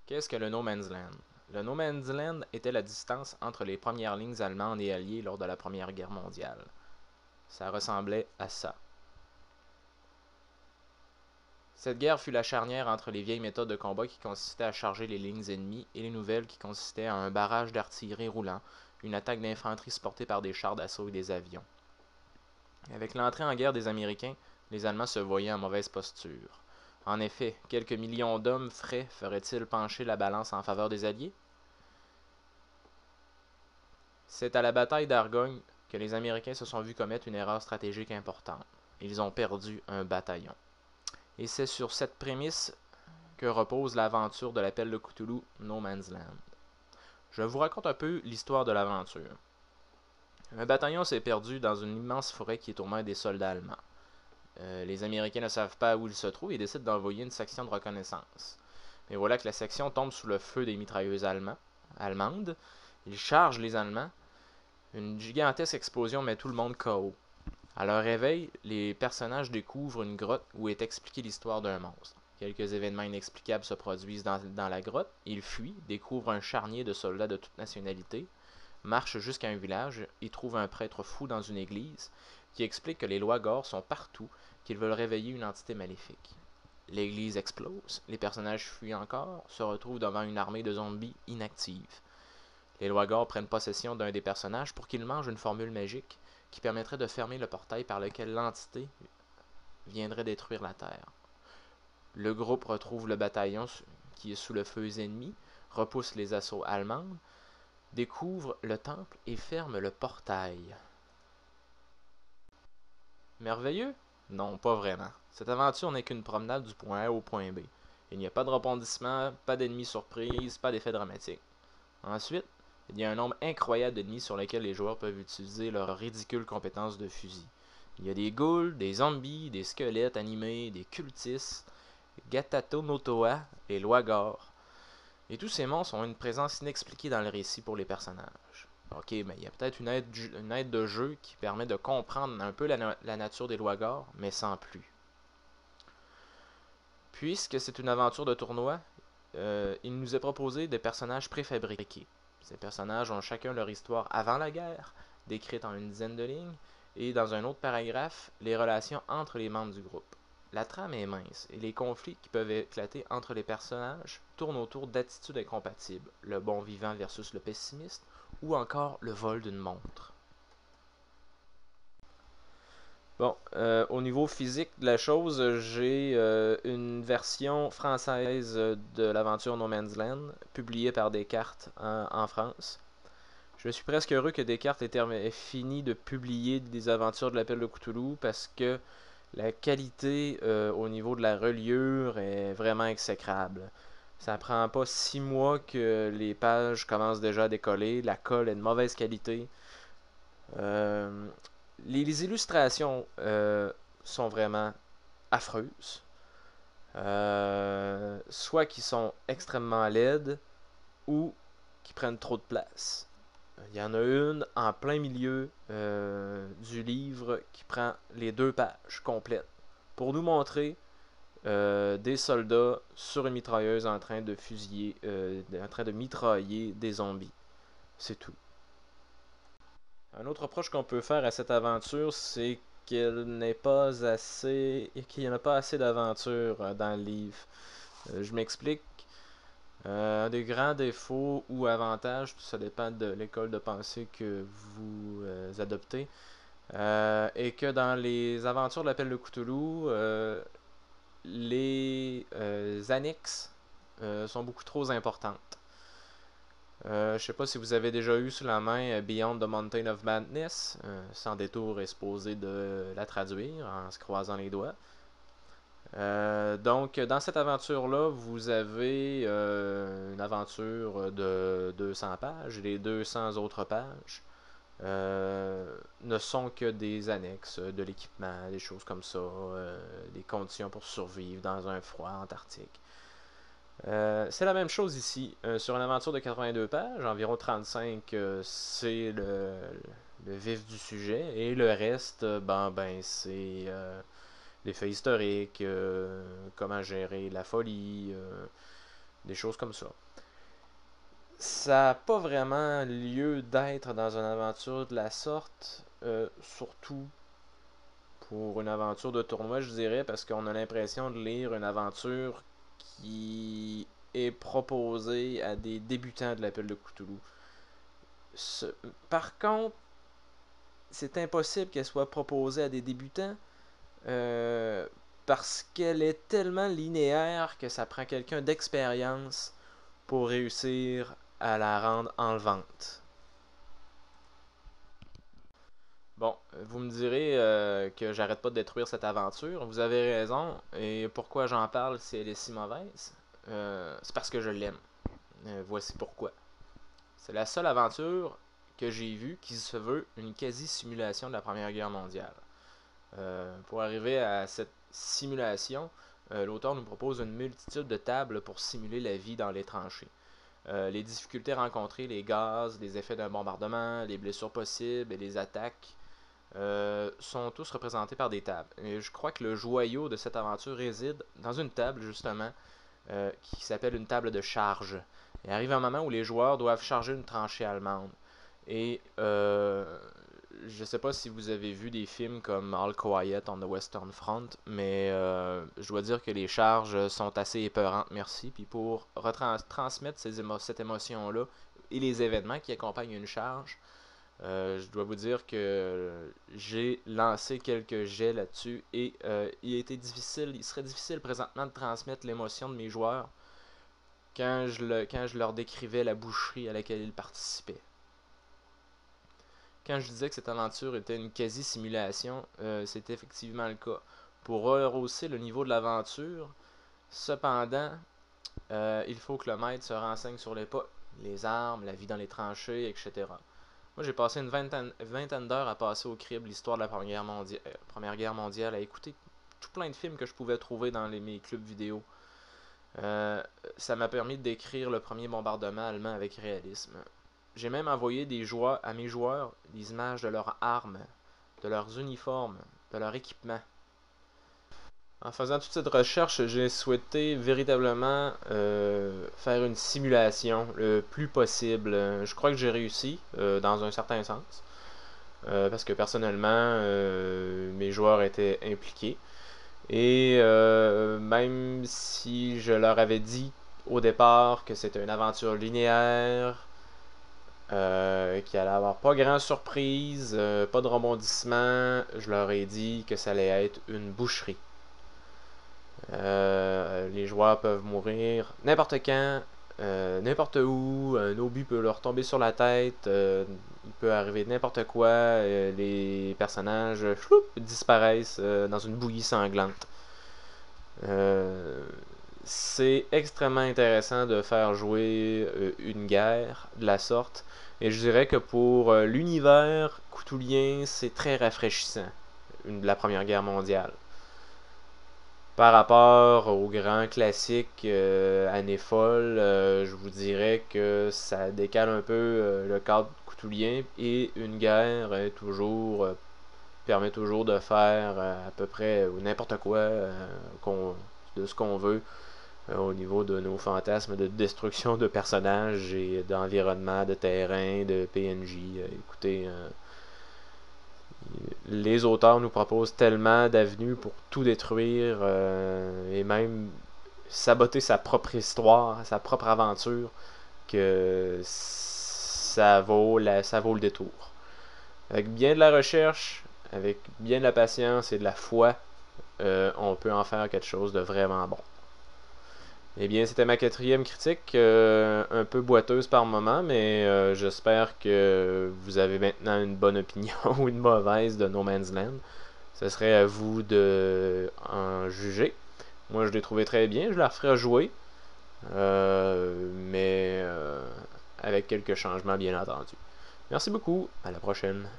Qu'est-ce que le No Man's Land? Le No Man's Land était la distance entre les premières lignes allemandes et alliées lors de la Première Guerre mondiale. Ça ressemblait à ça. Cette guerre fut la charnière entre les vieilles méthodes de combat qui consistaient à charger les lignes ennemies et les nouvelles qui consistaient à un barrage d'artillerie roulant, une attaque d'infanterie supportée par des chars d'assaut et des avions. Avec l'entrée en guerre des Américains, les Allemands se voyaient en mauvaise posture. En effet, quelques millions d'hommes frais feraient-ils pencher la balance en faveur des Alliés? C'est à la bataille d'Argonne que les Américains se sont vus commettre une erreur stratégique importante. Ils ont perdu un bataillon. Et c'est sur cette prémisse que repose l'aventure de l'appel de Cthulhu No Man's Land. Je vous raconte un peu l'histoire de l'aventure. Un bataillon s'est perdu dans une immense forêt qui est aux mains des soldats allemands. Les Américains ne savent pas où il se trouve et décident d'envoyer une section de reconnaissance. Mais voilà que la section tombe sous le feu des mitrailleuses allemandes. Ils chargent les Allemands. Une gigantesque explosion met tout le monde KO. À leur réveil, les personnages découvrent une grotte où est expliquée l'histoire d'un monstre. Quelques événements inexplicables se produisent dans la grotte. Ils fuient, découvrent un charnier de soldats de toute nationalité, marchent jusqu'à un village et trouvent un prêtre fou dans une église qui explique que les lois Gore sont partout, qu'ils veulent réveiller une entité maléfique. L'église explose, les personnages fuient encore, se retrouvent devant une armée de zombies inactive. Les lois Gore prennent possession d'un des personnages pour qu'il mange une formule magique qui permettrait de fermer le portail par lequel l'entité viendrait détruire la Terre. Le groupe retrouve le bataillon qui est sous le feu ennemi, repousse les assauts allemands, découvre le temple et ferme le portail. Merveilleux? Non, pas vraiment. Cette aventure n'est qu'une promenade du point A au point B. Il n'y a pas de rebondissement, pas d'ennemis surprises, pas d'effet dramatique. Ensuite, il y a un nombre incroyable d'ennemis sur lesquels les joueurs peuvent utiliser leurs ridicules compétences de fusil. Il y a des ghouls, des zombies, des squelettes animés, des cultistes, Gatato no Toa et Loigor. Et tous ces monstres ont une présence inexpliquée dans le récit pour les personnages. Ok, mais il y a peut-être une aide de jeu qui permet de comprendre un peu la nature des Loigor, mais sans plus. Puisque c'est une aventure de tournoi, il nous est proposé des personnages préfabriqués. Ces personnages ont chacun leur histoire avant la guerre, décrite en une dizaine de lignes, et dans un autre paragraphe, les relations entre les membres du groupe. La trame est mince, et les conflits qui peuvent éclater entre les personnages tournent autour d'attitudes incompatibles, le bon vivant versus le pessimiste, ou encore le vol d'une montre. Bon, au niveau physique de la chose, j'ai une version française de l'aventure No Man's Land, publiée par Descartes en France. Je suis presque heureux que Descartes ait fini de publier des aventures de l'appel de Cthulhu parce que la qualité au niveau de la reliure est vraiment exécrable. Ça prend pas 6 mois que les pages commencent déjà à décoller, la colle est de mauvaise qualité. Euh, les illustrations sont vraiment affreuses. Soit qui sont extrêmement laides ou qui prennent trop de place. Il y en a une en plein milieu du livre qui prend les 2 pages complètes pour nous montrer des soldats sur une mitrailleuse en train de fusiller, en train de mitrailler des zombies. C'est tout. Un autre reproche qu'on peut faire à cette aventure, c'est qu'il n'y en a pas assez d'aventures dans le livre. Je m'explique. Un des grands défauts ou avantages, ça dépend de l'école de pensée que vous adoptez, est que dans les aventures de l'appel de Cthulhu, les annexes sont beaucoup trop importantes. Je sais pas si vous avez déjà eu sous la main Beyond the Mountain of Madness. Sans détour est supposé de la traduire en se croisant les doigts. Donc, dans cette aventure-là, vous avez une aventure de 200 pages. Les 200 autres pages ne sont que des annexes de l'équipement, des choses comme ça, des conditions pour survivre dans un froid antarctique. C'est la même chose ici. Sur une aventure de 82 pages, environ 35, c'est le vif du sujet. Et le reste, c'est des faits historiques, comment gérer la folie, des choses comme ça. Ça n'a pas vraiment lieu d'être dans une aventure de la sorte, surtout pour une aventure de tournoi, je dirais, parce qu'on a l'impression de lire une aventure qui est proposée à des débutants de l'appel de Cthulhu. Par contre, c'est impossible qu'elle soit proposée à des débutants parce qu'elle est tellement linéaire que ça prend quelqu'un d'expérience pour réussir à la rendre enlevante. Bon, vous me direz que j'arrête pas de détruire cette aventure. Vous avez raison. Et pourquoi j'en parle si elle est si mauvaise? C'est parce que je l'aime. Voici pourquoi. C'est la seule aventure que j'ai vue qui se veut une quasi-simulation de la Première Guerre mondiale. Pour arriver à cette simulation, l'auteur nous propose une multitude de tables pour simuler la vie dans les tranchées. Les difficultés rencontrées, les gaz, les effets d'un bombardement, les blessures possibles et les attaques sont tous représentés par des tables. Et je crois que le joyau de cette aventure réside dans une table, justement, qui s'appelle une table de charge. Il arrive un moment où les joueurs doivent charger une tranchée allemande. Et je sais pas si vous avez vu des films comme All Quiet on the Western Front, mais je dois dire que les charges sont assez épeurantes, merci. Puis pour retransmettre cette émotion-là et les événements qui accompagnent une charge, je dois vous dire que j'ai lancé quelques jets là-dessus et il serait difficile présentement de transmettre l'émotion de mes joueurs quand je leur décrivais la boucherie à laquelle ils participaient. Quand je disais que cette aventure était une quasi-simulation, c'est effectivement le cas. Pour rehausser le niveau de l'aventure, cependant, il faut que le maître se renseigne sur les armes, la vie dans les tranchées, etc. Moi, j'ai passé une vingtaine d'heures à passer au crible l'histoire de la Première Guerre mondiale, à écouter tout plein de films que je pouvais trouver dans mes clubs vidéo. Ça m'a permis de décrire le premier bombardement allemand avec réalisme. J'ai même envoyé à mes joueurs des images de leurs armes, de leurs uniformes, de leur équipement. En faisant toute cette recherche, j'ai souhaité véritablement faire une simulation le plus possible. Je crois que j'ai réussi, dans un certain sens, parce que personnellement, mes joueurs étaient impliqués. Et même si je leur avais dit au départ que c'était une aventure linéaire, qu'il allait avoir pas grand surprise, pas de rebondissement, je leur ai dit que ça allait être une boucherie. Les joueurs peuvent mourir n'importe quand, n'importe où, un obus peut leur tomber sur la tête, il peut arriver n'importe quoi, les personnages disparaissent dans une bouillie sanglante. C'est extrêmement intéressant de faire jouer une guerre de la sorte, et je dirais que pour l'univers cthulhien, c'est très rafraîchissant, la Première Guerre mondiale. Par rapport aux grands classiques années folles, je vous dirais que ça décale un peu le cadre cthulhien, et une guerre est permet toujours de faire à peu près n'importe quoi de ce qu'on veut au niveau de nos fantasmes de destruction de personnages et d'environnement, de terrain, de PNJ. Écoutez, les auteurs nous proposent tellement d'avenues pour tout détruire et même saboter sa propre histoire, sa propre aventure, que ça vaut le détour. Avec bien de la recherche, avec bien de la patience et de la foi, on peut en faire quelque chose de vraiment bon. Eh bien, c'était ma quatrième critique, un peu boiteuse par moment, mais j'espère que vous avez maintenant une bonne opinion ou une mauvaise de No Man's Land. Ce serait à vous de en juger. Moi, je l'ai trouvé très bien, je la referai jouer, mais avec quelques changements, bien entendu. Merci beaucoup, à la prochaine.